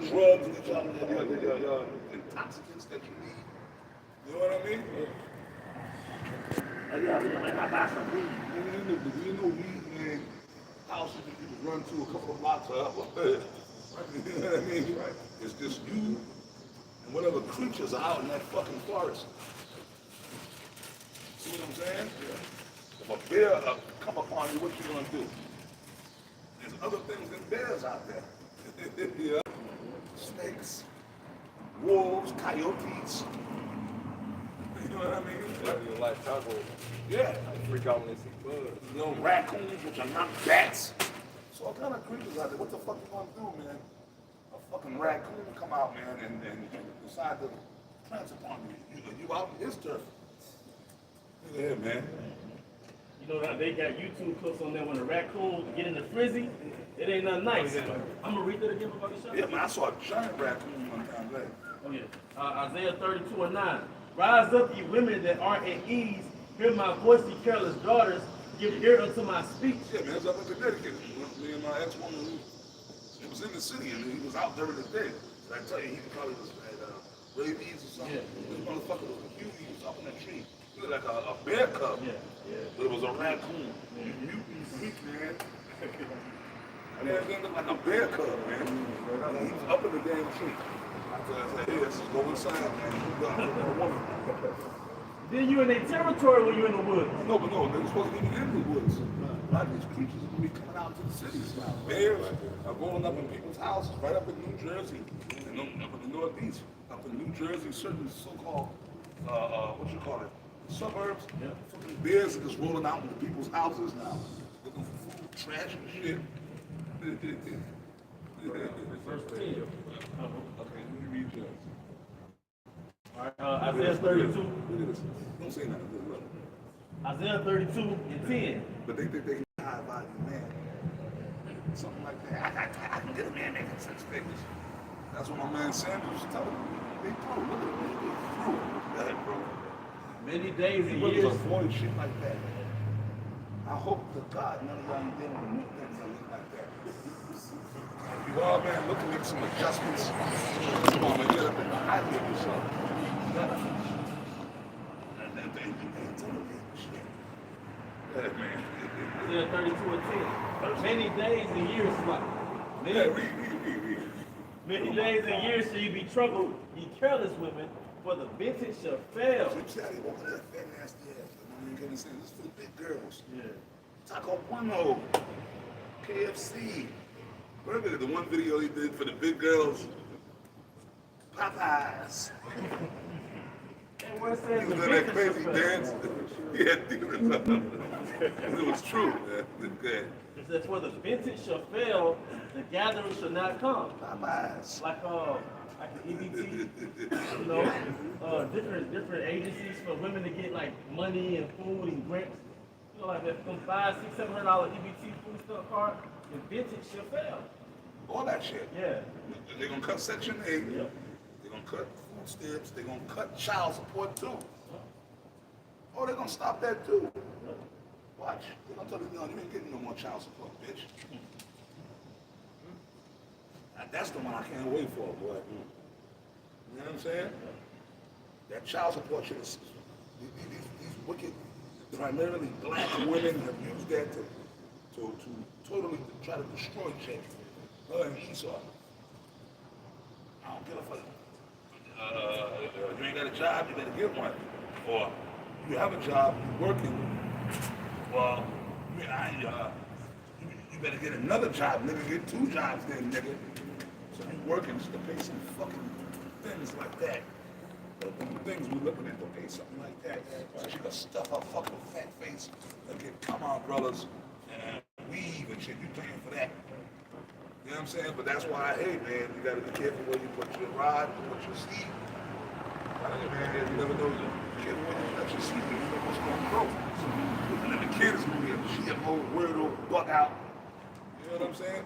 drugs, get your intoxicants that you need. You know what I mean? I buy some weed. You know weed, man. Houses that you can run to a couple of blocks up. You know what I mean? Right. It's just you and whatever creatures are out in that fucking forest. See what I'm saying? Yeah. If a bear come upon you, what you gonna do? There's other things than bears out there. Yeah. Snakes, wolves, coyotes. You know what I mean? Yeah, like taco. Yeah. They freak out when they see bugs. You know, raccoons, which are not bats. So all kind of creatures out there. What the fuck you gonna do, man? A fucking raccoon come out, man, and decide to prance upon you. You out in his turf. Yeah, man. You know how they got YouTube clips on there when the raccoon get in the frizzy? It ain't nothing nice. I'm gonna read that again before you show. Yeah, man, I saw a giant raccoon one time there. Oh yeah. Isaiah 32:9. Rise up, ye women that are at ease. Hear my voice, ye careless daughters. Give ear unto my speech. Yeah, man, it's up in Connecticut. Me and my ex-woman, he was in the city and he was out during the day. And I tell you, he probably was at rabies or something. Yeah. This motherfucker was huge. He was up in a tree. He looked like a bear cub. Yeah, yeah. But it was a raccoon. Mutant freak, man. And then it looked like a bear cub, man. He was up in the damn tree. I said, hey, let's just go inside, man. You got a woman. Then you in their territory when you in the woods. No, but no, they're supposed to be in the woods. A lot of these creatures are going to be coming out to the cities now. Bears are rolling up in people's houses right up in New Jersey, and up in the Northeast, up in New Jersey, certain so-called, what you call it, suburbs. Yeah. Fucking bears are just rolling out into people's houses now, looking for food, trash, and shit. Verse 10. Okay, let me read yours. All right, Isaiah 32. Look at this. Don't say nothing. Look. Isaiah 32:10. But they think they can high value man. Something like that. I can get a man making 6 figures. That's what my man Sanders was telling me. They through. Look at me. They through. Go ahead, bro. Many days and Brothers years. avoid shit like that. I hope to God none of y'all ain't dealing with new things that look like that. You all, man, look to make some adjustments. Come on, man. Get up in the high of yourself. And they intimidate shit. Yeah, man. Isaiah 32:10. Many days and years, what? Yeah, read. Many days and years shall you be troubled, ye careless women, for the vintage shall fail. Flip side, he walking that fat nasty ass. You know, this is for the big girls. Yeah. Taco Bueno, KFC. Remember the one video he did for the big girls? Popeyes. And what it He says was the doing that vintage crazy shall fail. dance. He had demons on him. It was true, man. Good. It says, for the vintage shall fail, the gathering shall not come. Popeyes. Like the EBT, you know, different agencies for women to get like money and food and grants. You know, like that from $500, $600, $700 EBT food stamp card, the vintage shall fail. All that shit. Yeah. They're going to cut Section 8. Yeah. They're going to cut food stamps. They're going to cut child support too. Oh, they're going to stop that too. Watch. They're going to tell you, no, you ain't getting no more child support, bitch. That's the one I can't wait for, boy. You know what I'm saying? That child support shit is, these wicked, primarily black women have used that to totally try to destroy chicks. Her and Esau. I don't give a fuck. You ain't got a job, you better get one. Or you have a job, you're working. Well, you better get another job, nigga. Get 2 jobs then, nigga. So you working just to pay some fucking things like that. The things we looking at to pay something like that. So she can stuff her fucking fat face and get come on, brothers, and weave and shit. You paying for that. You know what I'm saying? But that's why, hey man, you gotta be careful where you put your rod, put your seed. Man, you never know. Be careful where you put your seed. You know what's gonna grow. And then the kid is gonna be a GMO, weirdo, bug out. You know what I'm saying?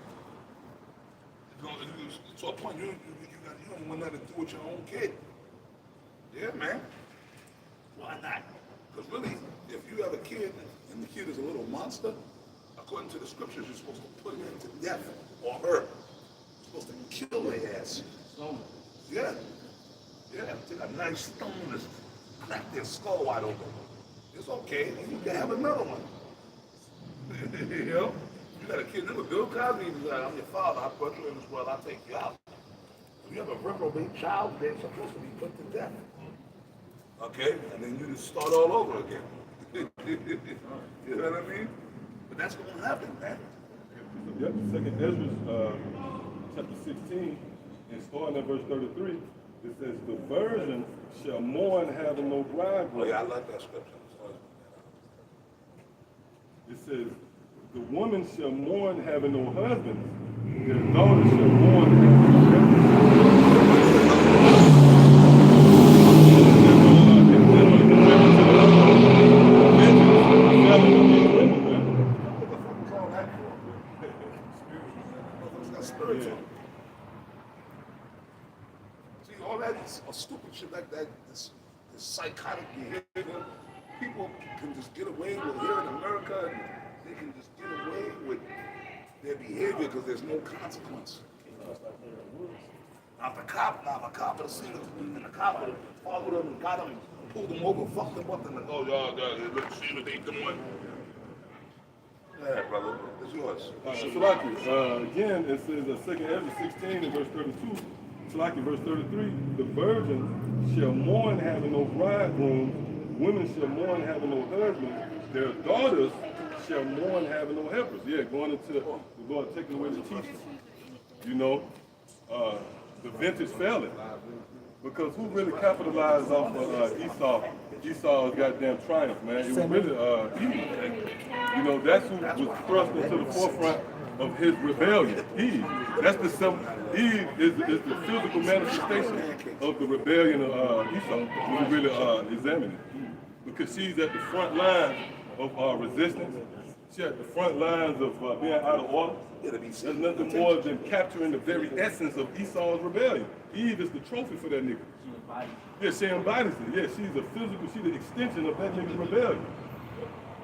To a point, you don't want nothing to do with your own kid. Yeah, man. Why not? Because really, if you have a kid and the kid is a little monster, according to the scriptures, you're supposed to put him to death or her. supposed to kill their ass. Yeah. Yeah, take a nice stone and crack their skull wide open. It's okay, you can have another one. You know? You got a kid, remember Bill Cosby was like, I'm your father, I put you in this world, I'll take you out. If you have a reprobate child, they're supposed to be put to death. Okay? And then you just start all over again. You know what I mean? But that's gonna happen, man. Yep, Second Ezra, chapter 16, and starting at verse 33, it says, the virgin shall mourn having no Oh bridegroom. yeah, I like that scripture. It says, the woman shall mourn having no husband, their daughter shall mourn having no husband. Spiritual. See, all that stupid shit like that, this psychotic behavior, people can just get away with here in America, and they can just get away with their behavior because there's no consequence. Now the cop would have seen them, and the cop would have followed them and got them, pulled them over, fucked them up, and like, oh, y'all, let's see what they doing. Yeah, brother, it's yours. Salaki, again, it says, 2 Ezra 16 and verse 32, Salaki, verse 33, the virgin shall mourn having no bridegroom, women shall mourn having no husband, their daughters shall mourn having no helpers. Yeah, going into the Lord taking away the teaching. You know, the vintage failing. Because who really capitalized off of Esau? Esau's goddamn triumph, man. It was really Eve. You know, that's who was thrust into the forefront of his rebellion. Eve. That's the Eve is the physical manifestation of the rebellion of Esau. When we really examine it. Because she's at the front line of resistance. She's at the front lines of being out of order. There's nothing more than capturing the very essence of Esau's rebellion. Eve is the trophy for that nigga. Yeah, she embodies it. Yeah, she's a physical, she's the extension of that nigga's rebellion.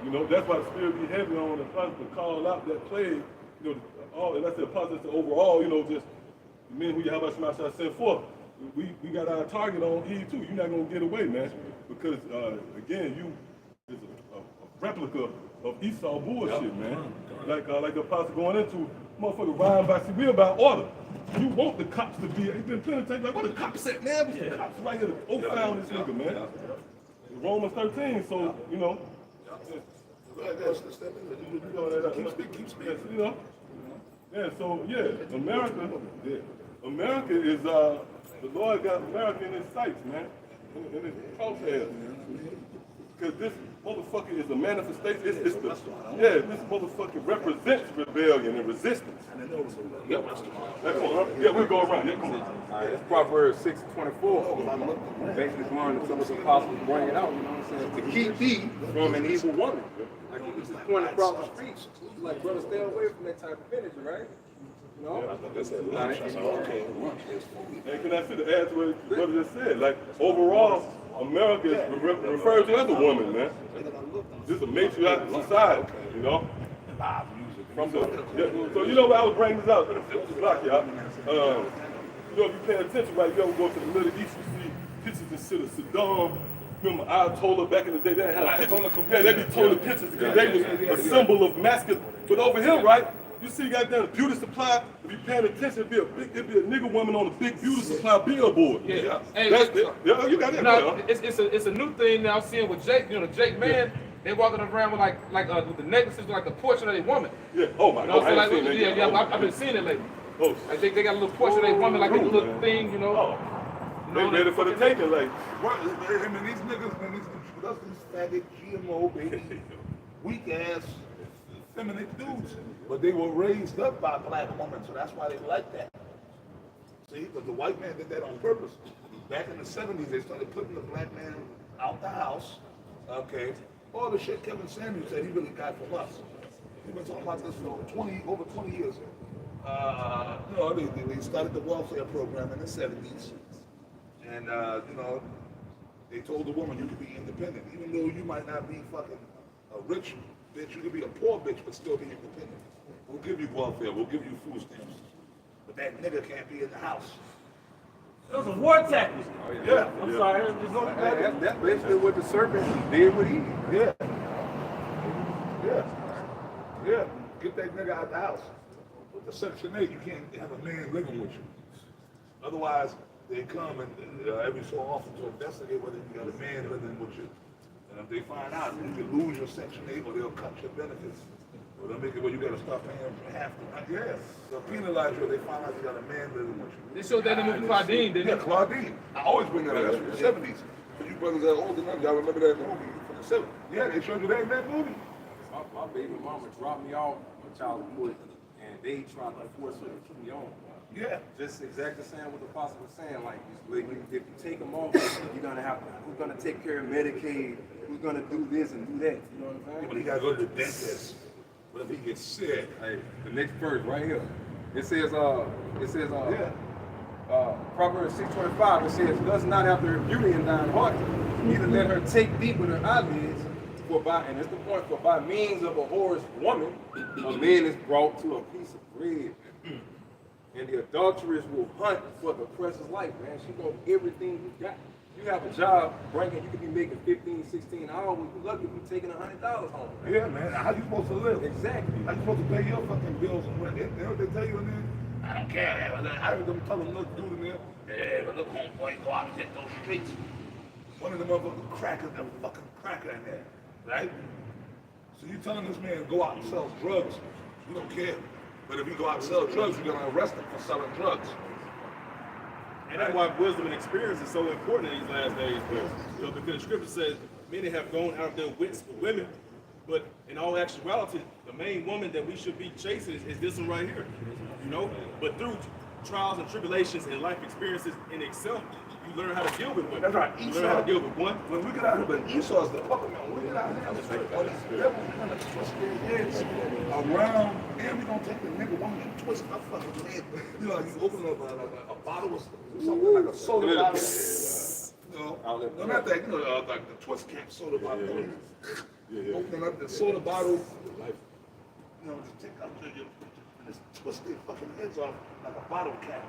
You know, that's why the spirit be heavy on the apostle to call out that plague, you know, all, and that's the apostle overall, you know, just the men who Yahweh Shemashah sent forth. We got our target on Eve too. You're not gonna get away, man. Because again, you is a replica of Esau bullshit, man. Like the apostle going into motherfucker Ryan by see, we about order. You want the cops to be, it's been plenty of times like, what the cops at, man? What's the cops right here to found this nigga, man? Romans 13, so, you know. Keep speaking. You know. Yeah, so, yeah, America is, the Lord got America in his sights, man. In his crosshairs. Because this motherfucker is a manifestation. This motherfucker represents rebellion and resistance. Yeah, we'll go around. Yeah, come on. It's Proverbs 6:24. Basically going to some of the apostles bringing it out, you know what I'm saying? To keep thee from an evil woman. Like he was just pointing across the street. Like, brother, stay away from that type of energy, right? You know? And can I add to what brother just said? Like, overall, America is referred to as a woman, man. This is a matriarchal society, you know? So you know what I was bringing this out? Block y'all. You know, if you pay attention, right, you ever go to the Middle East, you see pictures and shit of Saddam. Remember Ayatollah back in the day, they had pictures. Yeah, they be told pictures because they was a symbol of masculine. But over here, right, you see goddamn beauty supply, if you paying attention, it'd be a nigga woman on a big beauty supply billboard. Yeah. Hey, yeah, you got that. No, it's a new thing now. I'm seeing with Jake, you know, Jake Man, they walking around with with the necklaces with like the portrait of a woman. Yeah. Oh my God. I've been seeing it lately. Oh. I think they got a little portrait of a woman, like a little thing, you know. Oh. They ready for the taking, like. These niggas, man, these faggot, GMO, baby, weak ass, feminine dudes. But they were raised up by black women, so that's why they like that. See, because the white man did that on purpose. Back in the 70s, they started putting the black man out the house. Okay, all the shit Kevin Samuels said he really got from us. We've been talking about this for over 20 years. You know, they started the welfare program in the 70s, and you know, they told the woman you could be independent, even though you might not be fucking a rich bitch, you could be a poor bitch, but still be independent. We'll give you welfare, we'll give you food stamps. But that nigga can't be in the house. Those are war tactics. Yeah. I'm sorry, I'm just going That's basically what the serpent did with Eve. Yeah. Yeah. Yeah. Get that nigga out the house. With the Section 8, you can't have a man living with you. Otherwise, they come and every so often to investigate whether you got a man living with you. And if they find out, you can lose your Section 8 or they'll cut your benefits. Or they'll make it where you got to start paying for half the money. Yeah. They'll penalize you if they find out you got a man living with you. They showed that in the movie Claudine, didn't Yeah, they? Claudine. I always bring that up. That's from the 70s. You brothers that are old enough, y'all remember that movie from the 70s. Yeah, they showed you that in that movie. My baby mama dropped me off on child support, and they tried to force her to keep me on. Yeah. Just exactly saying what the apostle was saying. Like, if you take them off, you're gonna have to. Who's gonna take care of Medicaid? Who's gonna do this and do that? You know what I'm saying? But he gotta go to the dentist. What if he gets sick? Hey, the next verse right here. It says, Yeah. Proverbs 6:25. It says, "Does not after her beauty and thine heart, neither let her take thee with her eyelids. For by, and it's the point, for by means of a whorish woman, a man is brought to a piece of bread. And the adulteress will hunt for the precious life, man. She wants everything you got. You have a job, you could be making 15, 16 hours. You lucky if you're taking $100 home. Man. Yeah, man. How you supposed to live? Exactly. How you supposed to pay your fucking bills and rent? You know what they tell you in there? I don't care. I heard them tell them, look, dude in there. Yeah, but look, homeboy, go out and hit those streets. One of the motherfuckers crackers, that fucking cracker in there, right? So you telling this man go out and sell drugs? You don't care. But if you go out and sell drugs, you're gonna arrest him for selling drugs. And that's why wisdom and experience is so important in these last days, because the scripture says many have gone out of their wits for women, but in all actuality, the main woman that we should be chasing is this one right here, you know. But through trials and tribulations and life experiences in itself, you learn how to deal with women. That's right. You learn how to deal with one. When we get out here, but Esau's the fucking man. When we get out here, it's like all these devils gonna twist their heads around, and we gonna take the nigga woman and twist her fucking head. You know, you open up a bottle of something like a soda bottle. You know, no, not that. You know, like the twist cap soda bottle. Opening up the soda bottle. You know, just take up the and just twist their fucking heads off like a bottle cap.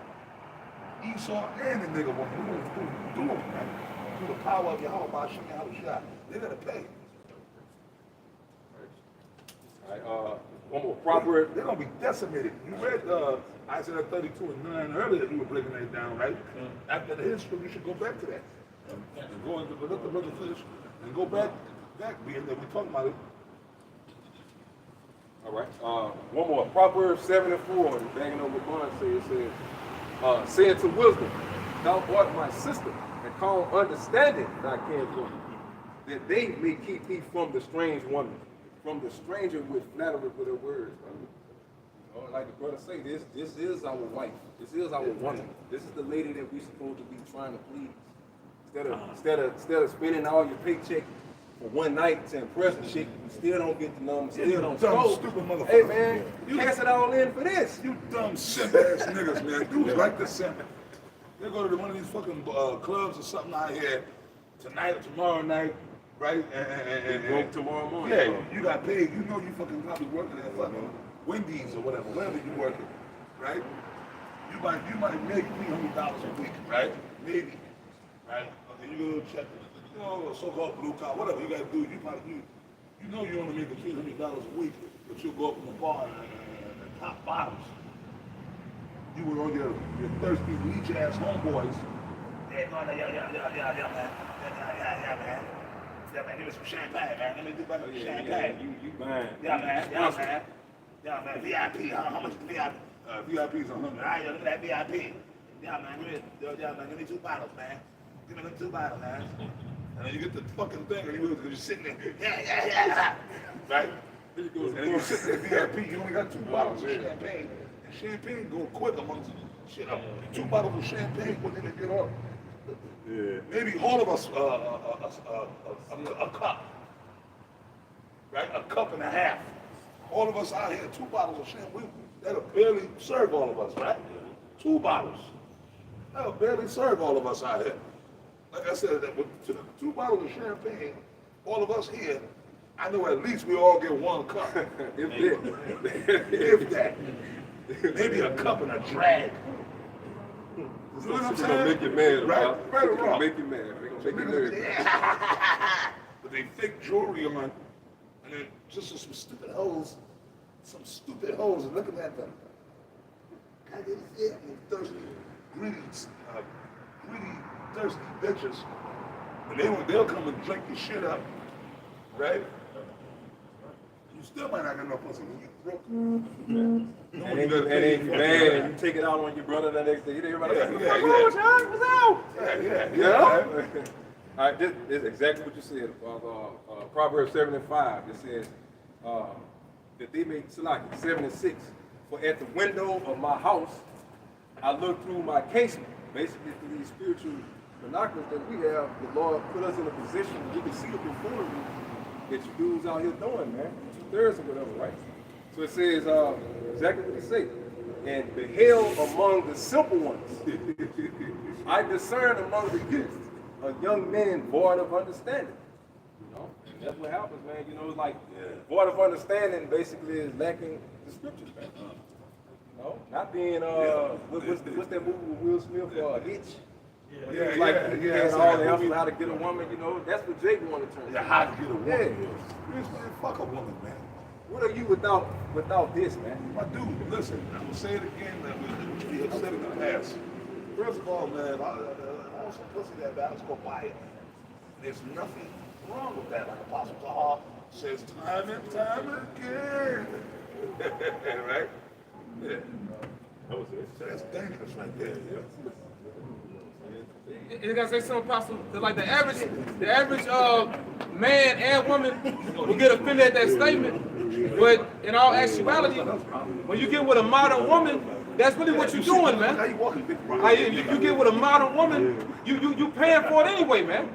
Esau and the nigga woman. We're gonna do them, man. Through the power of your heart by showing how to shot. They're gonna pay. All right, one more proverb. They're gonna be decimated. You read Isaiah 32:9 earlier. You were breaking that down, right? After the history, you should go back to that. And go into let the brother finish and go back being that we talking about it. All right, one more. Proverbs 7:4. Banging over Bond says, saying to wisdom, thou art my sister, and call understanding thy kinswoman, that they may keep thee from the strange woman, from the stranger with flattery with her words. You know, like the brother say, this is our wife. This is our woman. This is the lady that we supposed to be trying to please. Instead of spending all your paycheck for one night to impress the chick, you still don't get the number, still don't dumb, scope. stupid motherfucker. Hey man, you cast it all in for this. You dumb simp ass niggas, man. Dudes like this simp. They go to one of these fucking clubs or something out here tonight or tomorrow night, right? And broke tomorrow morning. Yeah, you got paid. You know you fucking probably working at fucking Wendy's or whatever, wherever you working, right? You might make $300 a week, right? Maybe, right? Okay, you go check, you know, so-called blue collar, whatever you got to do. You know you only make $300 a week, but you'll go up in the bar and pop bottles. You were on your thirsty leech ass homeboys. Yeah, man. Yeah, man, give me some champagne, man. Let me do better with champagne. You buying. Yeah, man. VIP, huh? How much is VIP? VIP is $100. All right, look at that VIP. Yeah, man. Give me 2 bottles, man. Give me them 2 bottles, man. And then you get the fucking thing, and you're sitting there. Yeah. Right? And then you sit there VIP. You only got 2 bottles of champagne. And champagne go quick amongst shit up. 2 bottles of champagne when they get off. Yeah. Maybe all of us a cup. Right? A cup and a half. All of us out here, 2 bottles of champagne. That'll barely serve all of us, right? 2 bottles. That'll barely serve all of us out here. Like I said, with 2 bottles of champagne, all of us here, I know at least we all get 1 cup. If If that. maybe a cup and a drag. You know what I'm It's saying? gonna make you mad, Right, Bob. right or It's gonna wrong. make you mad. They're gonna make you nervous. But they fake jewelry on, and then just some stupid hoes, and looking at them. God, they thirsty, greedy, thirsty bitches. And they'll come and drink your shit up, right? You still might not get no pussy when you broke. And then you mad and you take it out on your brother the next day. Everybody like, Yeah. what's out? Yeah. All right, this is exactly what you said. Proverbs 7:5. It says that they make 7:6. For at the window of my house, I look through my casement. Basically, through these spiritual binoculars that we have, the Lord put us in a position where we can see the buffoonery that you dudes out here doing, man. 2/3 or whatever, right? So it says exactly what it says. And beheld among the simple ones, I discern among the youth a young man void of understanding. You know, and that's what happens, man. You know, it's like void of understanding basically is lacking the scriptures, man. You know, not being what's that movie with Will Smith? Hitch. Yeah, Like he had all the movie. answers how to get a woman. You know, that's what Jake wanted to turn. Yeah, how to get a woman. Yeah. Man, fuck a woman, man. What are you without this, man? My dude, listen, I'm gonna say it again, man. We have said it in the past. First of all, man, I want some pussy that bad, let's go buy it. There's nothing wrong with that. Like Apostle Paul says time and time again. Right? Yeah. So that's dangerous right there. You gotta say something possible. Like the average man and woman will get offended at that statement. But in all actuality, when you get with a modern woman, that's really what you're doing, How man. you walking, big bro? Like, you get with a modern woman, you paying for it anyway, man.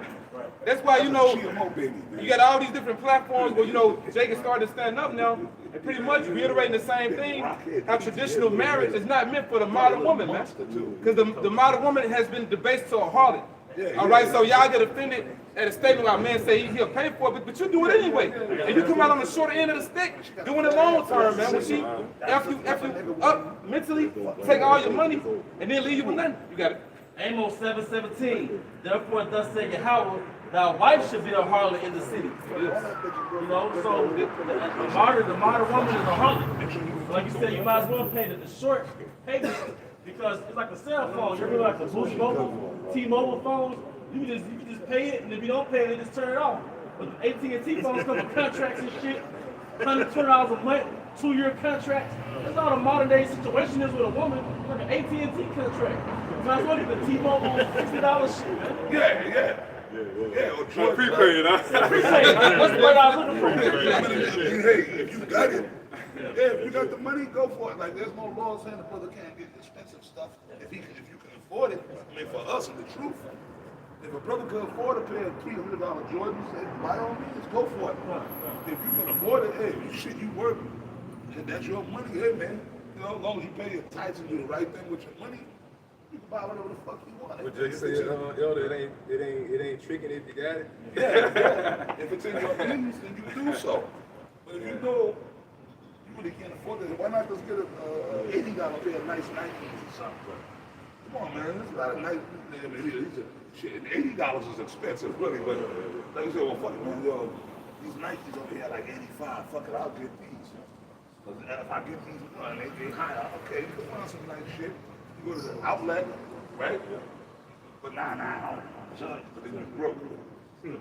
That's why, you know, GMO baby, man. you got all these different platforms where, you know, Jake is starting to stand up now and pretty much reiterating the same thing. How traditional marriage is not meant for the modern woman, man. Because the modern woman has been debased to a harlot. All right, so y'all get offended at a statement where a man say he'll pay for it, but you do it anyway. And you come out on the shorter end of the stick, doing it long term, man. When she, after you up mentally, take all your money, and then leave you with nothing. You got it. Amos 7:17. Therefore, thus saith Yahweh, thy wife should be a harlot in the city. You know, so the modern woman is a harlot. Like you said, you might as well pay the short payment because it's like a cell phone. You remember like the Boost Mobile, T-Mobile phones? You can just pay it, and if you don't pay it, they just turn it off. But the AT&T phones come with contracts and shit, $120 a month, 2-year contracts. That's all the modern day situation is with a woman, like an AT&T contract. You might as well get the T-Mobile $60 shit, man. Yeah, or drugs, Prepaid, huh? Hey, that's what I was looking for. Hey, if you got it, if you got the money, go for it. Like there's no law saying the brother can't get expensive stuff if you can afford it. I mean, for us, and the truth, if a brother can afford to pay a $300 Jordan, say by all means, go for it. If you can afford it, hey, shit, you work, and that's your money, hey man. You know, as long as you pay your tithes and do the right thing with your money, you can buy whatever the fuck you want. But Jake said, Elder, it ain't tricking if you got it. Yeah. If it's in your means, then you do so. But if you know you really can't afford it, why not just get a $80 pair of nice Nikes or something? Come on, man. There's a lot of nice. Shit, $80 is expensive, really. But like you said, well, fuck it, man. Yo, these Nikes over here are like 85. Fuck it, I'll get these. Because if I get these, they higher. Okay, you can find some nice shit. You go to the outlet, right? But nah, I don't. But then you broke.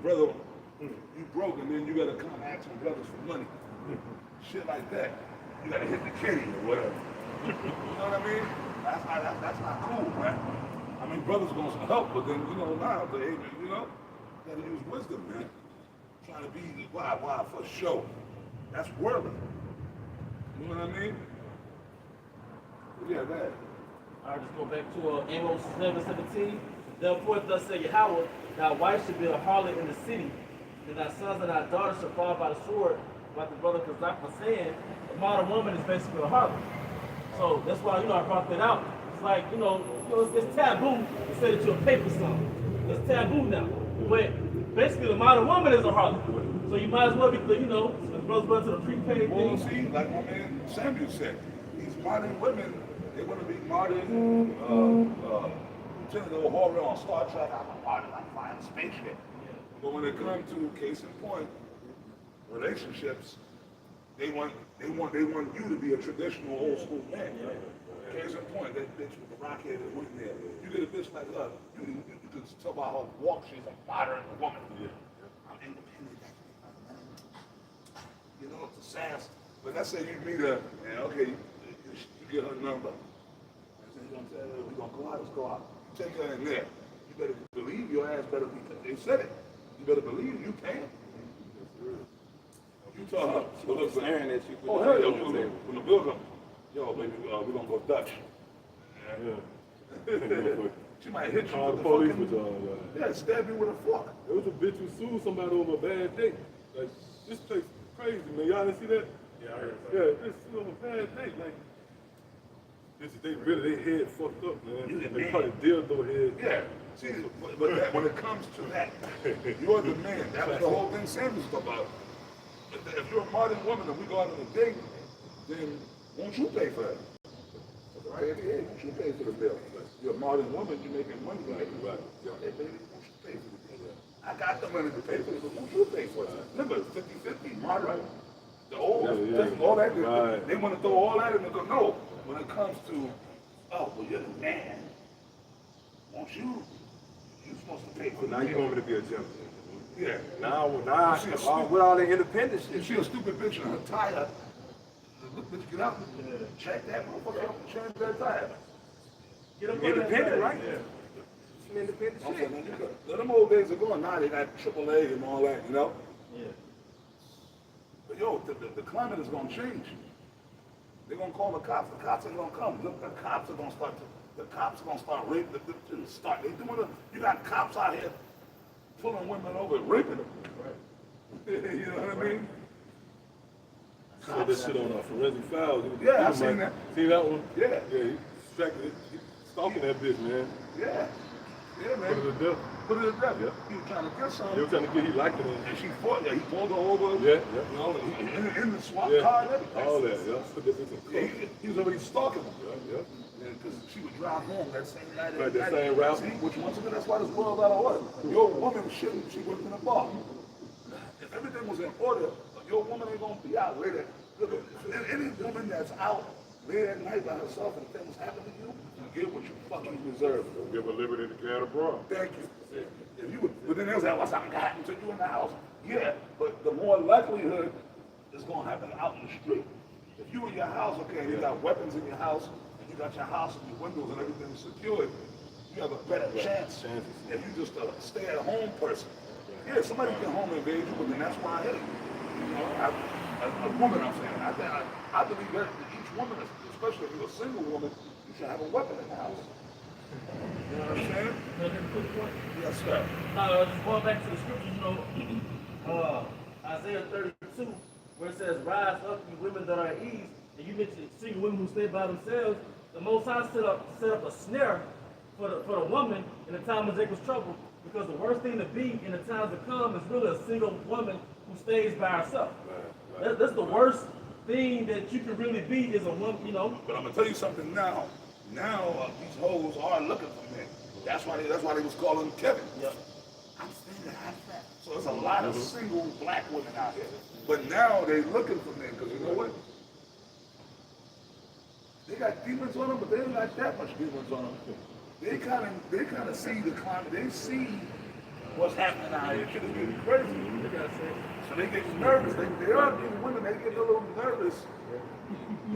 Brother, you broke, and then you gotta come asking brothers for money. Shit like that. You gotta hit the kitty or whatever. You know what I mean? That's not cool, man. I mean, brothers gonna help, but then, you know, now, you know, you gotta use wisdom, man. Trying to be why for show. That's worldly. You know what I mean? Yeah, that. All right, just go back to Amos 7:17. Therefore, thus saith Yahweh, thy wife should be a harlot in the city, and thy sons and thy daughters shall fall by the sword. Like the brother Kazak was saying, the modern woman is basically a harlot. So that's why, you know, I brought that out. It's like, you know it's taboo to say that you're a paper son. It's taboo now. But basically, the modern woman is a harlot. So you might as well be, you know, the brother's going to the prepaid Well, thing. see, like my man Samuel said, these modern women, they want to be modern, Lieutenant O'Hara on Star Trek. I'm a modern, I'm flying a spaceship. But when it comes to case in point, relationships, they want you to be a traditional old school man. Case in point, that bitch with the rockhead that went there. You get a bitch like her, you can tell by her walk, she's a modern woman. I'm independent. You know, it's a sass. But let's say you meet her, and okay, you get her number. And you know what I'm saying? We're gonna go out, let's go out. You take her in there. You better believe your ass better be, they said it. You better believe you can. You tell her, so look, Staring at you. oh hell yeah, when the bill comes, yo baby, we're gonna go Dutch. She might hit you Call with the the police fucking, with y'all. yeah, stab you with a fork. There was a bitch who sued somebody over a bad date. Like, this place crazy, man. Y'all didn't see that? Yeah, I heard that. Yeah, this sued over a bad date. Like, they really, they head fucked up, man. You the They man. call it dildo head. Yeah. See, but that, when it comes to that, you're the man. That was the whole thing Sam was talking about. If you're a modern woman and we go out on a date, then won't you pay for it? Right? Yeah, won't you pay for the bill? You're a modern woman, you're making money. Right. Hey, baby, won't you pay for the bill? I got the money to pay for it, but won't you pay for it? Remember, 50-50, modern. The old, all that, Right. they want to throw all that in the go. No, when it comes to, oh, well, you're the man. Won't you? You're supposed to pay for Now the you bill. want me to be a gentleman. Yeah. Now, She a with all the independence If she shit. a stupid bitch in her tire, look, bitch, get out and check that motherfucker out and change that tire. Get up on Independent, that right? side. Some independent Okay, shit. man, you got, now, them old days are gone. Now they got AAA and all that, you know? Yeah. But yo, the climate is gonna change. They're gonna call the cops. The cops ain't gonna come. Look, the cops are gonna start raping. They doing it. You got cops out here pulling women over and raping them. Right. You know what I mean? Saw this shit on Forensic Files. Yeah, I seen that. Seen that one? Yeah. Yeah, he distracted, he stalking that bitch, man. Yeah. Yeah, Put her man. to death. Put it to death. Yeah. He was trying to get They something. were trying to get, he liked it. And she fought. Yeah, he pulled her over. Yeah, You know, in the SWAT yeah. car and everything. All that, yeah. Put that bitch in Yeah, court. he was already stalking her. Yeah, Because she would drive home that same night. Right, that same route. See, which once again, that's why this world out of order. Your woman shouldn't, she worked in a bar. If everything was in order, your woman ain't gonna be out late. Look, any woman that's out late at night by herself and things happen to you, you get what you fucking deserve. yeah. Give her liberty to carry abroad. Thank you. If you would, but then there's that, what's something happened to you in the house? Yeah, but the more likelihood is gonna happen out in the street. If you in your house, okay, you got weapons in your house, and you got your house and your windows and everything secured, you have a better chance if you just a stay-at-home person. Yeah, somebody can home invade you, but then that's why I hit it. You know, a woman, I'm saying, I believe that each woman, especially if you're a single woman, you should have a weapon in the house. You know what I'm saying? Another quick point. Yes, sir. Just going back to the scriptures, you know, Isaiah 32, where it says, "Rise up, you women that are at ease," and you mentioned single women who stay by themselves. The Most High set up a snare for the woman in the time of Jacob's trouble, because the worst thing to be in the times to come is really a single woman who stays by herself. That's the worst thing that you can really be, is a woman, you know. But I'm gonna tell you something now. Now these hoes are looking for men. That's why they was calling Kevin. Yep. I'm single, I'm fat. So there's a lot of single black women out here. But now they looking for men because you know what? They got demons on them, but they don't got that much demons on them. They kind of see the climate. They see what's happening out here. Shit is getting crazy. So they get nervous. They are getting women. They get a little nervous.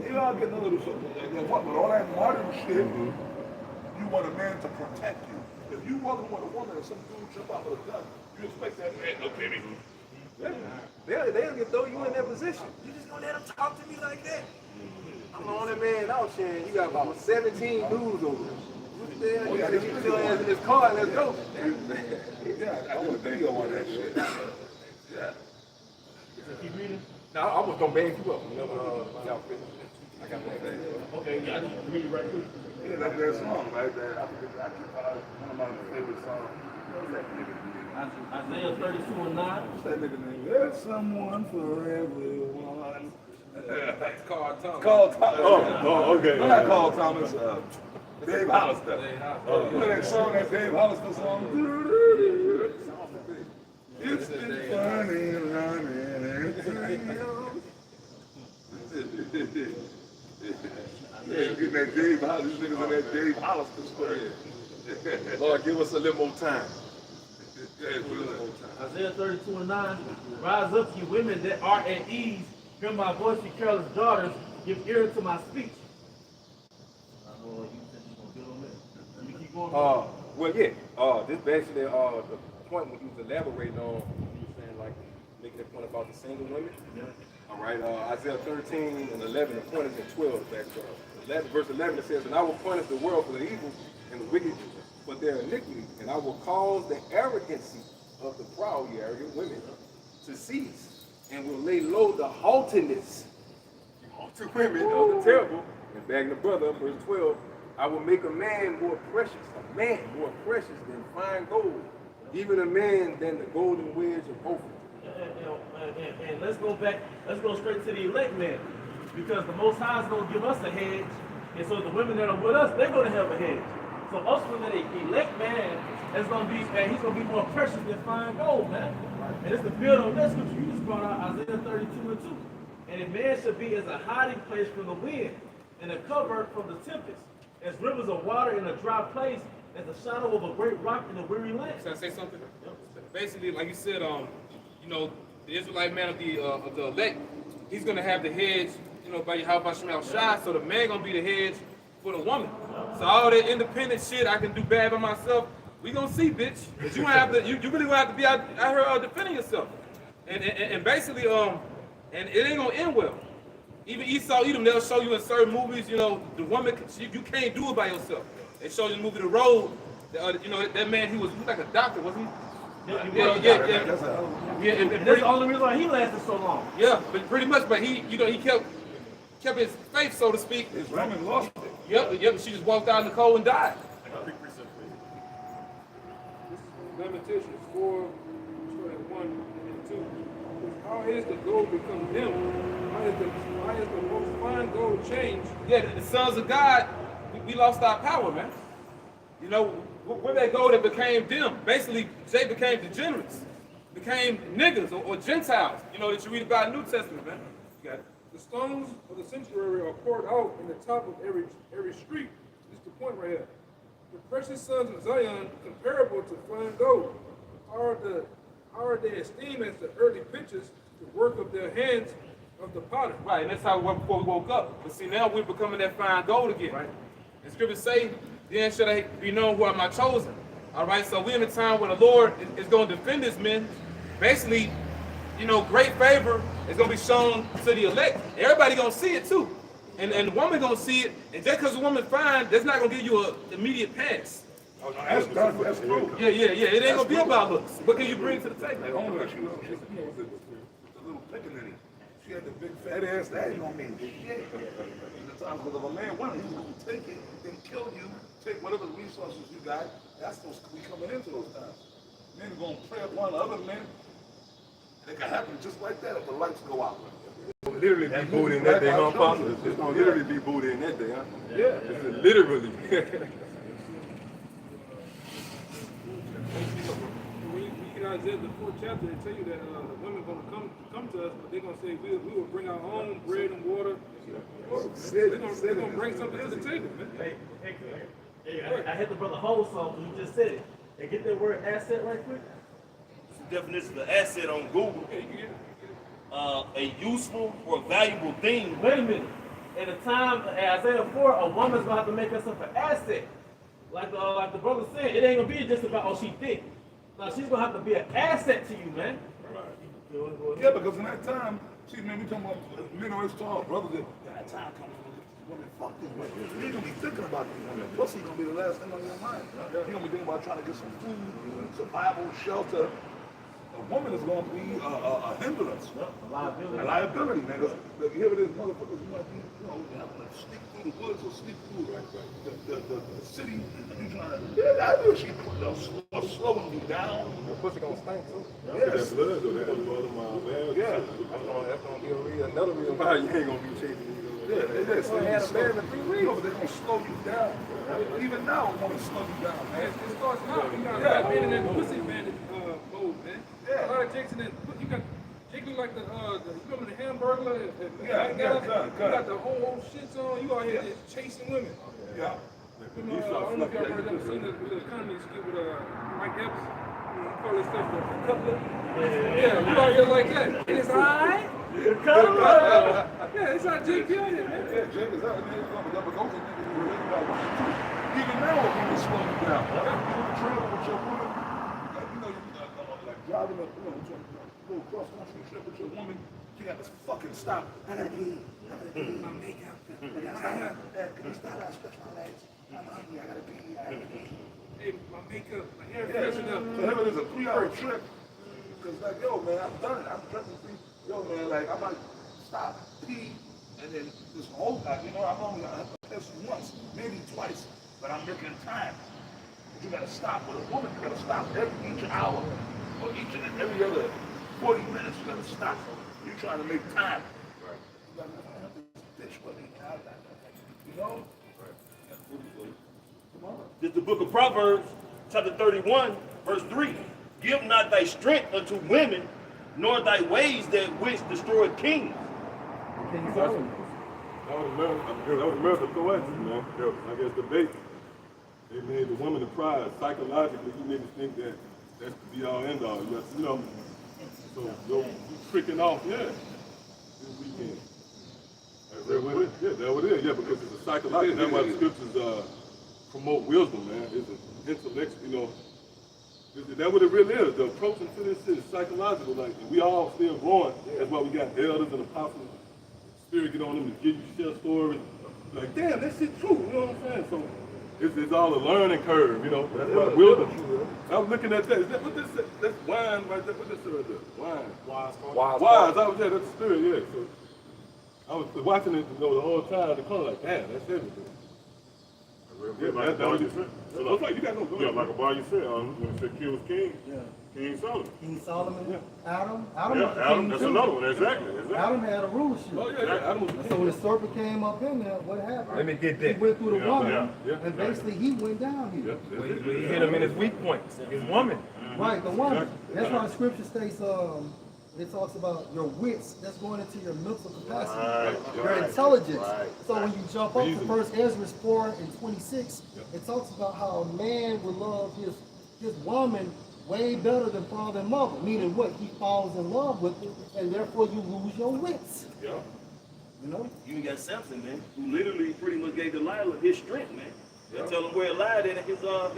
They are getting a little. What with all that modern shit? You want a man to protect you. If you walking with a woman and some dude jump out with a gun, you expect that man, look, baby. They'll get throw you in that position. You just gonna let them talk to me like that? I'm the only man out here. You got about 17 dudes over there. What the hell? You gotta get your ass in this car and let's go. Yeah, I did a video on that shit. Yeah. So keep reading. No, I was gonna bang you up whenever y'all finish. I got one thing. Okay, yeah, I just read it right quick. Yeah, like that song right there. One of my favorite songs. What's that nigga name? Isaiah 32:9. What's that nigga name? There's someone for everyone. Carl Thomas. Carl Thomas. Oh, okay. No, not Carl Thomas. Dave Hollister. Dave Hollister. Oh, you know that song, that Dave Hollister song? It's been funny running into you. Yeah, getting that Dave Hollister, these niggas in that Dave Hollister story. Lord, give us a little more time. Isaiah 32:9. Rise up, you women that are at ease. Hear my voice, you careless daughters. Give ear to my speech. You keep going. Well, yeah. This basically the point when you was elaborating on, you were saying like making that point about the single women. Yeah. All right. Isaiah 13 and 11. The point is in 12. Back to 11, verse 11. It says, "And I will punish the world for the evil and the wicked for their iniquity, and I will cause the arrogancy of the proud, you arrogant women, to cease, and will lay low the haughtiness to women of the terrible." And back to brother, verse 12, "I will make a man more precious than fine gold, even a man than the golden wedge of Ophir." And let's go back, let's go straight to the elect man. Because the Most High is going to give us a hedge. And so the women that are with us, they're going to have a hedge. So ultimately, the elect man is going to be, man, he's going to be more precious than fine gold, man. And it's the build on that scripture. You just brought out Isaiah 32:2. "And a man should be as a hiding place from the wind, and a covert from the tempest, as rivers of water in a dry place, as the shadow of a great rock in a weary land." Can I say something? Basically, like you said, you know, the Israelite man of the elect, he's gonna have the hedge, you know, by Yahweh Shemel Shai, so the man gonna be the hedge for the woman. So all that independent shit I can do bad by myself, we gonna see, bitch. But you gonna have to, you really gonna have to be out here defending yourself. And basically, and it ain't gonna end well. Even Esau, Edom, they'll show you in certain movies, you know, the woman, you can't do it by yourself. They showed you the movie The Road, you know, that man, he was like a doctor, wasn't he? Yeah. And that's the only reason why he lasted so long. Yeah, but pretty much, but he, you know, he kept his faith, so to speak. His woman lost it. Yep, she just walked out in the cold and died. Lamentations 4:1 and 2. How is the gold become dim? Why is the most fine gold changed? Yeah, the sons of God, we lost our power, man. You know, where that gold that became dim, basically, they became degenerates, became niggas or Gentiles, you know, that you read about in the New Testament, man. You got it. The stones of the sanctuary are poured out in the top of every street. This is the point right here. The precious sons of Zion, comparable to fine gold, are they esteemed as the early pictures, the work of their hands of the potter. Right, and that's how we were before we woke up. But see, now we're becoming that fine gold again. Right. The scriptures say, "Then should I be known who are my chosen." All right, so we're in a time where the Lord is going to defend his men. Basically, you know, great favor is going to be shown to the elect. Everybody going to see it too. And the woman going to see it. And just because the woman fine, that's not going to give you an immediate pass. Oh, no, that's true. Yeah. It ain't going to be about looks. What can you bring to the table? That owner, she was a little pickaninny. She had the big fat ass. That ain't gonna mean shit. In the times of a man wanted, he's gonna take it and kill you, take whatever resources you got. That's what's we coming into those times. Men are gonna prey upon other men. It can happen just like that if the lights go out. Literally be booed in that day, huh, Pastor? It's gonna literally be booed in that day, huh? Yeah. It's literally. When you get Isaiah the 4th chapter, they tell you that the women gonna come to us, but they're gonna say we will bring our own bread and water. They're gonna bring something to the table, man. Hey, I hit the brother Hole song, he just said it. Hey, get that word asset right quick. Definition of asset on Google. A useful or valuable thing. Wait a minute. At the time, at Isaiah 4, a woman's gonna have to make herself an asset. Like the brother said, it ain't gonna be just about, oh, she thick. Now she's gonna have to be an asset to you, man. Yeah, because in that time, see, man, we talking about men always talk, brothers, that time comes when women fuck these women. You're gonna be thinking about these women. Pussy gonna be the last thing on your mind. You're gonna be thinking about trying to get some food, survival, shelter. A woman is gonna be a hindrance. A liability. A liability, man. Because here it is, motherfuckers, you might be, you know, having to sneak through the woods or sneak through the city. You trying to, yeah, I knew she put a slut or slowing you down. The pussy gonna stink too. Yes. That blood, though, that blood of my man. Yeah. That's gonna be another reason why you ain't gonna be chasing these. Yeah, it is. I had a man in 3 weeks. They're gonna slow you down. Even now, they want to slow you down, man. It starts out. You gotta start being in that pussy bandit mode, man. Yeah. A lot of Jake's in that. You got Jake look like you remember the Hamburglar? Yeah, You got the whole shit on. You out here just chasing women. Yeah. You know, I don't know if y'all ever seen the comedy skit with Mike Epps. He call this stuff the cutlet. Yeah, you out here like that. And it's alright. Yeah, it's not Jake out here, man. Yeah, Jake is out there. Even now, when you slow you down, you're traveling with your woman, like driving a little cross country trip with your woman, you got to fucking stop. I gotta pee. My makeup. Can you stop? I stretch my legs. I'm hungry. I gotta pee. Hey, my makeup, my hair Yeah, freshen up. so him, it is a 3-hour trip. Cause like, yo, man, I'm done. I'm drinking free. Yo, man, like, I might stop, pee, and then this whole time, you know, I'm only gonna have to piss once, maybe twice, but I'm making time. But you gotta stop. With a woman, you gotta stop each hour, or each and every other 40 minutes. You gotta stop. You're trying to make time. Right. You gotta have this bitch with me. You know. This is the book of Proverbs, chapter 31, verse 3. Give not thy strength unto women, nor thy ways that which destroy kings. That was American poetry, man. I guess the bait. They made the woman the prize. Psychologically, you niggas think that that's the be all end all. You know, so you tricking off, yeah, this weekend. That's what it is. Yeah, that's what it is. Yeah, because it's a psychological. That's why the scriptures promote wisdom, man. It's an intellect, you know. That's what it really is. The approach to this shit is psychological. Like, and we all still growing. That's why we got elders and apostles. Spirit get on them to give you share stories. Like, damn, that shit true. You know what I'm saying? So it's all a learning curve, you know. That's why wisdom. I was looking at that. Is that what this? That's wine right there. What this is right there? Wine. Wise. I was there. That's the spirit. Yeah. So I was watching it, you know, the whole time. The color like, damn, that's everything. Yeah, like that was you it. said. Looks like you got no good. Yeah, like about you said, when it said King was king, King Solomon. King Solomon, Adam Yeah, was the Adam, king that's too. another one, exactly. Adam had a rulership. Oh yeah. Adam was the So king. when the serpent came up in there, what happened? Let me get He that. went through the woman, yeah, and basically he went down here. We hit him in his weak points. His woman. Right, the woman. That's why the scripture states, it talks about your wits, that's going into your mental capacity, your intelligence. So when you jump up to 1 Ezra 4:26, it talks about how a man will love his woman way better than father and mother, meaning what? He falls in love with it, and therefore you lose your wits. Yeah. You know? You got Samson, man, who literally pretty much gave Delilah his strength, man. They'll tell him where it lied in his locks,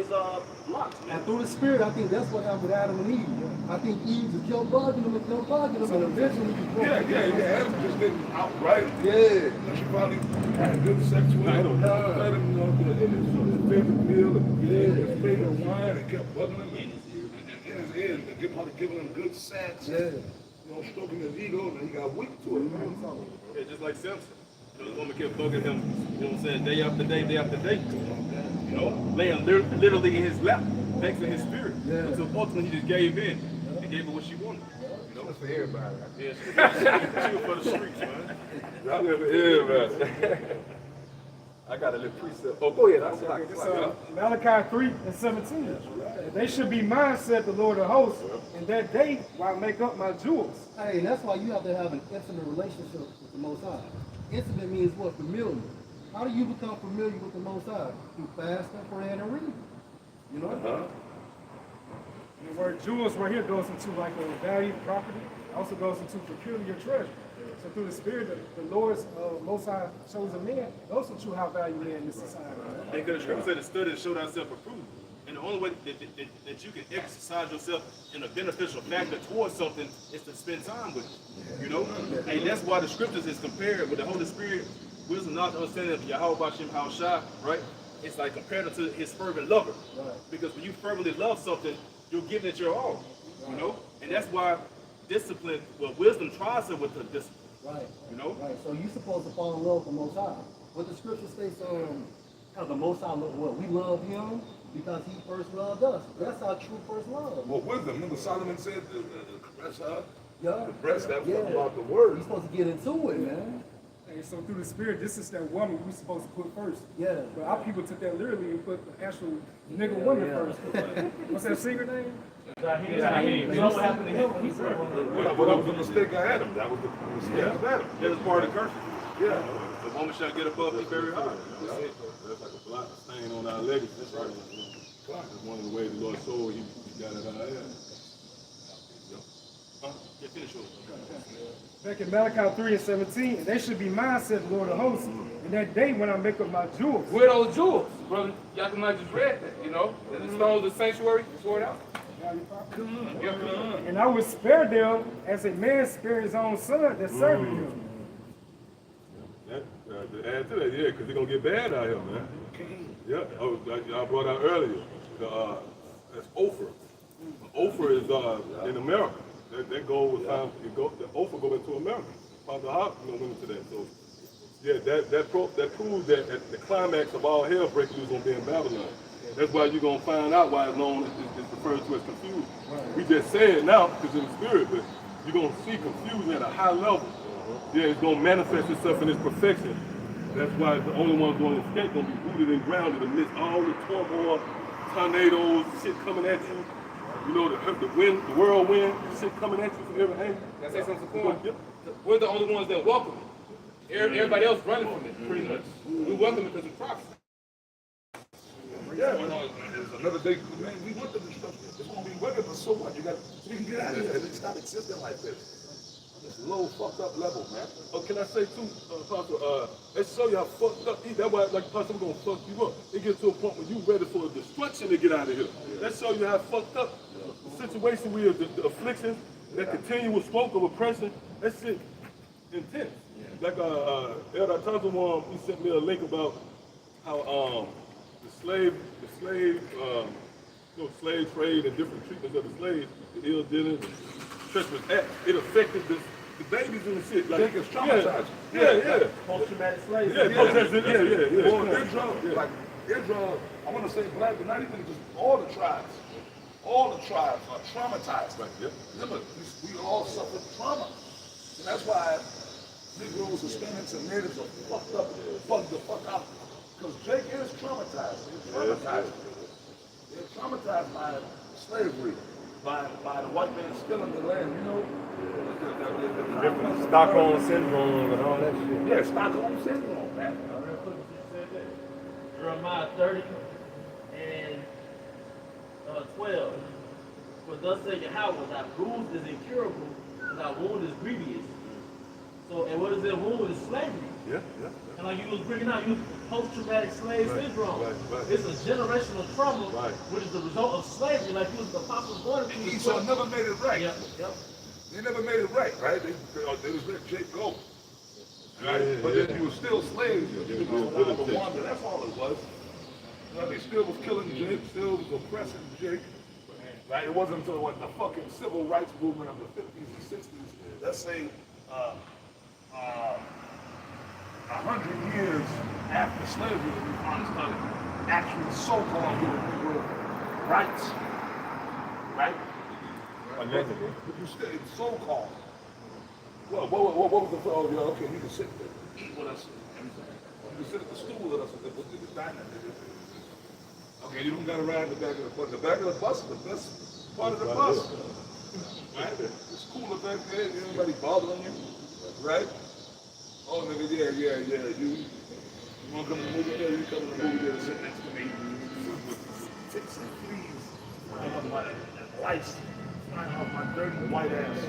man. And through the spirit, I think that's what happened with Adam and Eve. I think Eve just kept bugging him and kept bugging him, and eventually he broke. Yeah. Adam just didn't outright. Yeah. She probably had good sex with him. Let him know that in his favorite meal, his favorite wine, and kept bugging him in his ear, and probably giving him good sex. Yeah. You know, stroking his ego, and he got weak to it, man. Yeah, just like Simpson. You know, the woman kept bugging him, you know what I'm saying, day after day, day after day. You know, laying literally in his lap, vexing his spirit. Yeah. Until ultimately he just gave in and gave her what she wanted. You know? For everybody. Yeah, she was for the streets, man. I live for everybody. I got a little precept. Oh, go ahead. I said, It's Malachi 3:17. They should be mine, said the Lord of hosts, and that day will I make up my jewels. Hey, and that's why you have to have an intimate relationship with the Most High. Intimate means what? Familiar. How do you become familiar with the Most High? Through fasting, praying, and reading. You know? The word jewels right here goes into like a valued property. It also goes into peculiar treasure. So through the spirit of the Lord's Most High chosen men, those are true high value men in this society. Because the scripture said to study and show thyself approved. And the only way that you can exercise yourself in a beneficial factor towards something is to spend time with it. You know? And that's why the scriptures is compared with the Holy Spirit, wisdom, knowledge, understanding of Yahweh Bashem Haushai, right? It's like compared to his fervent lover. Because when you fervently love something, you're giving it your all. You know? And that's why discipline, well, wisdom tries it with the discipline. Right. You know? Right. So you're supposed to fall in love with the Most High. What the scripture states, how the Most High, what we love Him, because he first loved us. That's our true first love. Well, wisdom. Remember Solomon said the caress her, Yeah. the breast, that was Yeah. about the word. We're supposed to get into it, man. And so through the spirit, this is that woman we're supposed to put first. Yeah. But our people took that literally and put the actual nigga woman Yeah. first. What's that secret name? Zahim. You know what happened to him? He said one of the Well, that was the mistake of Adam. That was the mistake of Adam. That was part of the curse. Yeah. The woman shall get above me very high. That's like a black stain on our legacy. That's right. That's one of the ways the Lord showed he got it out of there. Back in Malachi 3:17, and they should be mine, said the Lord of hosts, in that day when I make up my jewels. Where are those jewels? Brother Yakima just read that, you know? The stones of the sanctuary, sort out. And I will spare them as a man spares his own son that served him. That, to add to that, yeah, because it's going to get bad out here, man. Yeah, I brought out earlier, that's Ophir. Ophir is in America. That goal was time, the Ophir go into America. Father Hop, went into that. So, yeah, that proves that at the climax of all hell breaking loose going to be in Babylon. That's why you're going to find out why it's known, it's referred to as confusion. We just say it now because in the spirit, but you're going to see confusion at a high level. Yeah, it's going to manifest itself in its perfection. That's why the only ones going to escape going to be rooted and grounded amidst all the turmoil, tornadoes, shit coming at you. You know, the wind, the whirlwind, shit coming at you from every angle. Can I say something to the point? We're the only ones that welcome it. Everybody else running from it, pretty much. We welcome it because of prophecy. Yeah, there's another day, man, we want the destruction. It's going to be wicked, but so what? You can get out of here and stop existing like this. On this low, fucked up level, man. Oh, can I say too, Apostle, let's show you how fucked up, that's why, like, Apostle, we're going to fuck you up. It gets to a point where you ready for a destruction to get out of here. Let's show you how fucked up the situation we are, the afflictions, that continual smoke of oppression, that shit intense. Like, Elder Tanzamon, he sent me a link about how, slave trade and different treatments of the slaves, the ill dealings, treacherous acts, it affected the babies and the shit. Like, It's traumatized. Yeah. post-traumatic slave. Well, Israel, like Israel, I want to say black, but not even just all the tribes. All the tribes are traumatized. Right, yeah. Remember, we all suffered trauma. And that's why Negroes, Hispanics, and Natives are fucked up, bugged the fuck out. Because Jake is traumatized. They're traumatized. They're traumatized by slavery, by the white man stealing the land, you know? Stockholm syndrome and all that shit. Yeah, Stockholm syndrome, man. Real quick, you said that. Jeremiah 30 and 12. For thus saith Yahweh, thy bruise is incurable, and thy wound is grievous. So, and what is that wound? Is slavery. Yeah. And like you was bringing out, you post-traumatic slave syndrome. right. It's a generational trauma, Right. which is the result of slavery. Like you was the apostles going through. Esau never made it right. Yep. They never made it right? They just let Jake go. Right? But then you were still slaves. You was the one, that's all it was. You know, they still was killing Jake, still was oppressing Jake. Right? It wasn't until what the fucking civil rights movement of the 50s and 60s, let's say 100 years after slavery, that we finally started actually so-called giving people rights. Right? Allegedly. But you still, it's so-called. Well, what was the, oh, yeah, okay, you can sit there, eat with us. You can sit at the stool with us, and we'll do the diner. Okay, you don't gotta ride in the back of the bus. The back of the bus is the best part of the bus. Right? It's cooler back there, ain't nobody bothering you. Right? Oh, nigga, yeah. You wanna come to the movie theater? You come to the movie theater, sit next to me. Tips and fleas flying off my lights, flying off my dirty white ass.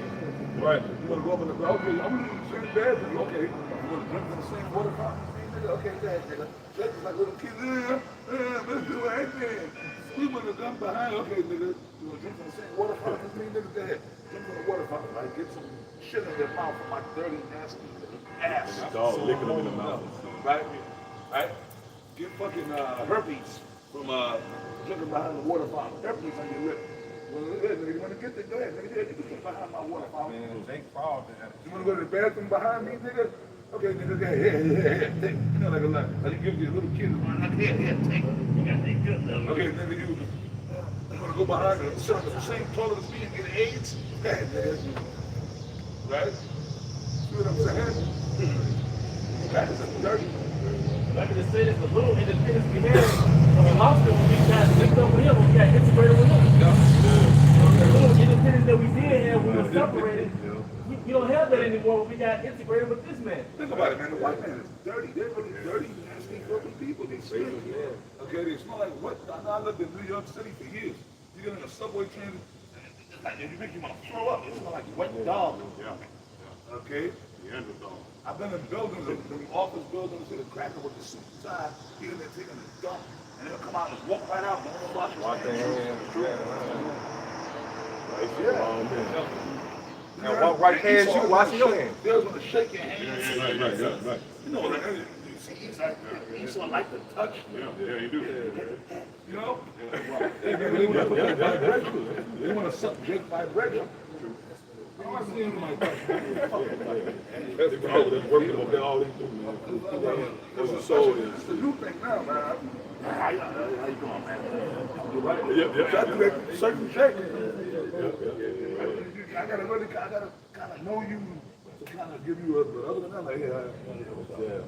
Right. You wanna go up in the okay, I'm gonna eat certain bed, okay. You wanna drink from the same water fountain? Okay, dad, nigga. Just like little kids, let's do anything. We wanna come behind, okay, nigga. You wanna drink from the same water fountain as me, nigga? Go ahead. Drink from the water fountain, right? Get some shit in your mouth from my dirty, nasty ass. Dog licking them in the mouth. Right? Get fucking herpes from drinking behind the water fountain. Herpes on your lip. Well, nigga, you wanna get there? Go ahead, nigga. You can get behind my water fountain. Man, Jake Paul did that. You wanna go to the bathroom behind me, nigga? Okay, nigga, here, take. You know, like you give your little kid, like, here, take. You got that good little. Okay, nigga, you gonna go behind the circle, the same toilet as me and get AIDS? Yeah, nigga. Right? See what I'm saying? That is a dirty. I can just say this, the little independence we had from the lobster when we got linked up with him, when we got integrated with him. The little independence that we did have when we were separated, we don't have that anymore when we got integrated with this man. Think about it, man. The white man is dirty. They're really dirty, nasty, fucking people. They smell. Okay, they smell like what? I lived in New York City for years. You get in a subway train, it's like you make you want to throw up. It smells like wet dog. Yeah. Okay. I've been in buildings, in office buildings, with a cracker with the suit and tie. Here they're taking a dump, and they'll come out and just walk right out. And wash their hands. Now walk right past you, washing your hands. They was gonna shake your hands. Right. You know, like, you see, he's so like to touch. Yeah, you do. You know? They want to suck Jake vibration. I see him like that. That's working on that all they do, man. That's the soul. It's the new thing now, man. How you doing, man? You're right. Yeah. Certain shape. I gotta kind of know you to kind of give you a, but other than that, like,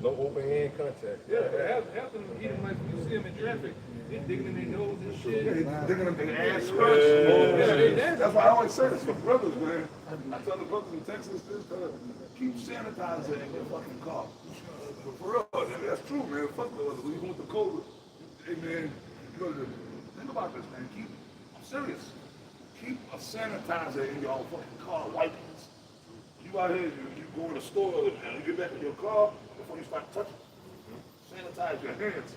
No open hand contact. Half them Edomites, when you see them in traffic, they're digging in their nose and shit. they're digging them their ass first. That's why I always say this for brothers, man. I tell the brothers in Texas this, keep sanitizer in your fucking car. But for real, that's true, man. Fuck the others. When you want the cold, hey, man, you go to the, think about this, man. I'm serious. Keep a sanitizer in your fucking car, wipings. You out here, you go in the store, and you get back in your car before you start touching. Sanitize your hands.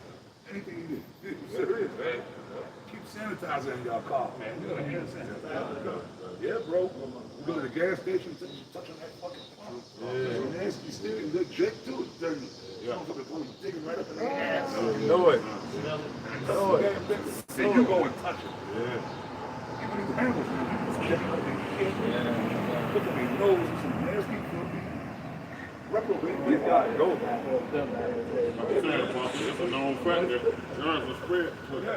Anything you do. Serious, man. Keep sanitizer in your car, man. You got a hand sanitizer. Yeah, bro. You go to the gas station, touching that fucking pump. Yeah. Nasty, stinking, good Jake too. It's dirty. Yeah. Digging right up in the ass. You know it. Then you go and touch it. Yeah. Even these animals, man, just checking out their shit. Look at their nose, some nasty, filthy, reprobate. You gotta go. It's a known fact that germs will spread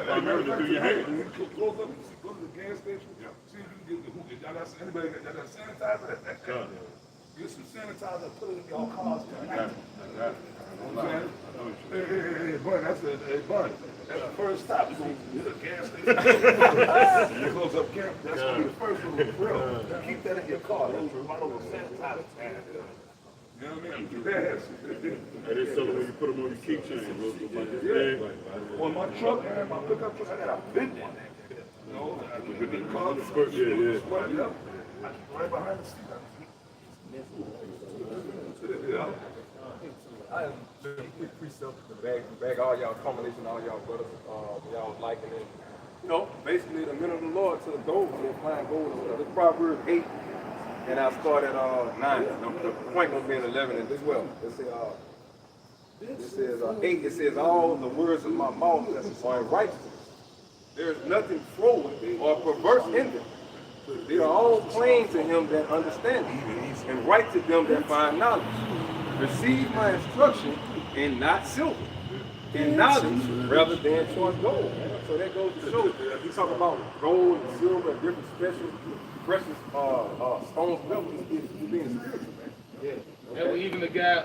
primarily through your hands. When you close up, you see, go to the gas station, see if you can get, anybody got that sanitizer? Get some sanitizer, put it in your cars tonight. Hey, Bud, Bud, that's the first stop. You're going to the gas station. You close up camp, that's going to be the first one for real. Keep that in your car. Those right over sanitizer. You know what I mean? Yes. And they sell it when you put them on your keychain. Yeah. On my truck, man, my pickup truck, I got a big one. You know, I can get the car, I keep right behind the seat. Yeah. I have quick precept to bag all y'all combination, all y'all brothers, y'all liking it. You know, basically the men of the Lord to the gold, they find gold. This Proverbs 8, and I start at 9. The point will be in 11 as well. This is 8. It says, all the words of my mouth are in righteousness. There is nothing froward or perverse in them. They are all plain to him that understands, and right to them that find knowledge. Receive my instruction and not silver, and knowledge rather than choice gold. So that goes to show, we talk about gold and silver and different special, precious stones, it's being spiritual, man. Yeah. And even the guy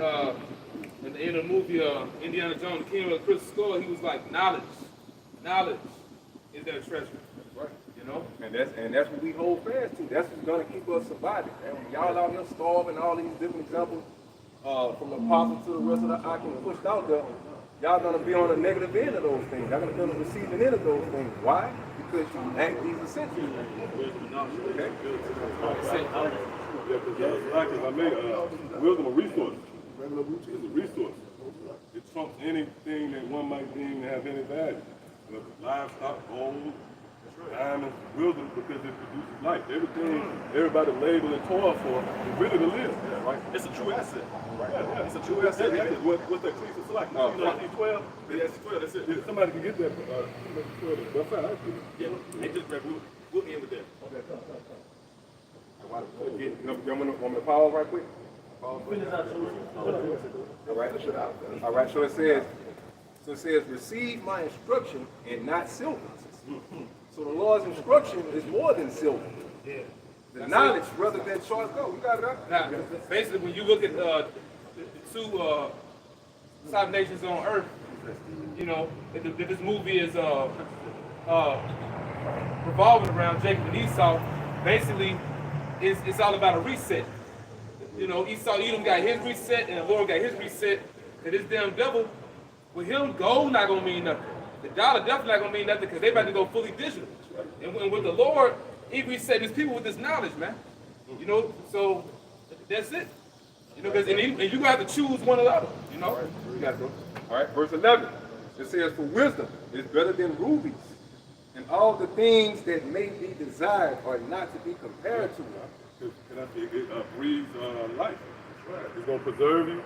in the end of the movie, Indiana Jones, the King of the Crystal Skull, he was like, knowledge is that treasure. Right. You know, and that's what we hold fast to. That's what's gonna keep us surviving. And when y'all out here starving, all these different examples, from the apostle to the rest of the Akim pushed out there, y'all gonna be on the negative end of those things. Y'all gonna be on the receiving end of those things. Why? Because you act these essentials. Okay? Like I made, wisdom a resource. It's a resource. It trumps anything that one might deem to have any value. Livestock, gold, diamonds, wisdom, because it produces life. Everything everybody labeled and toil for is really to live. Right? It's a true asset. Right. Yeah. It's a true asset. What's that Ecclesiastes like? 12? Yeah, 12. That's it. If somebody can get that, that's fine. Yeah. Hey, just we'll end with that. Want me to pause right quick? Finish out your All right. So it says, receive my instruction and not silver. So the Lord's instruction is more than silver. The knowledge rather than choice gold. You got it up? Now, basically, when you look at the two top nations on earth, you know, if this movie is revolving around Jacob and Esau, basically, it's all about a reset. You know, Edom got his reset, and the Lord got his reset. And this damn devil, with him, gold not gonna mean nothing. The dollar definitely not gonna mean nothing because they about to go fully digital. And with the Lord, he reset his people with this knowledge, man. You know, so that's it. You know, because and you gonna have to choose one or the other. You know. You got it, bro. All right, verse 11. It says, for wisdom is better than rubies, and all the things that may be desired are not to be compared to. Can I say it breathes life? It's going to preserve you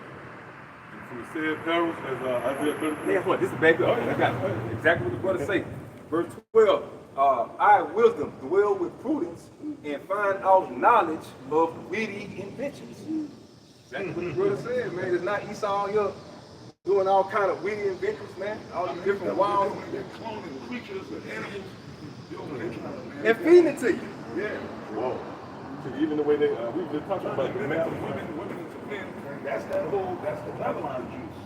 from the said perils, as Isaiah 33. Yeah, what? This is back up. I got exactly what the brother say. Verse 12. I, wisdom, dwell with prudence and find out knowledge of witty inventions. Exactly what the brother said, man. It's not Esau here doing all kind of witty inventions, man. All these different wild. They're cloning creatures and animals. And feeding it to you. Yeah. Whoa. So even the way they, we were just talking about the mental. Women into men. That's the Babylon juice.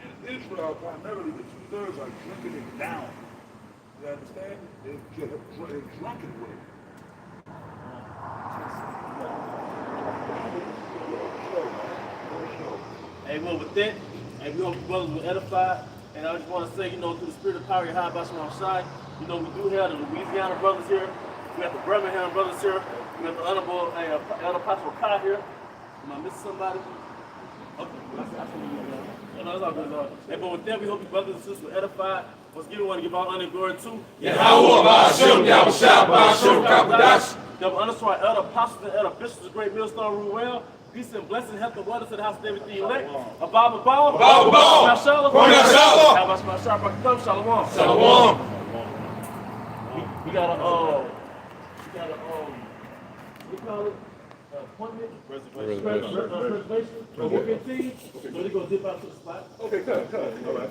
In Israel, primarily the 2/3 are drinking it down. You understand? They're drunken with it. Hey, well, with that, and we hope the brothers were edified. And I just want to say, you know, through the spirit of power, how about Shai, you know, we do have the Louisiana brothers here. We have the Birmingham brothers here. We have the Honorable Elder Patrick Kai here. Am I missing somebody? Okay, that's all good. Hey, but with that, we hope the brothers and sisters were edified. Once again, we want to give all honor and glory to Yahweh, Ba'ashem, Yahushua, Ba'ashem, Kabadash. double honor to our elder apostles and elder bishops, the great millstone rule well. Peace and blessing, health and wonders to the house of everything elect. Abba, Abba. Shalom. How about my sharp? Shalom. Shalom. We got a, we call it appointment? Reservation. Reservation. So we can see. So they go dip out to the spot. Okay, cut. All right.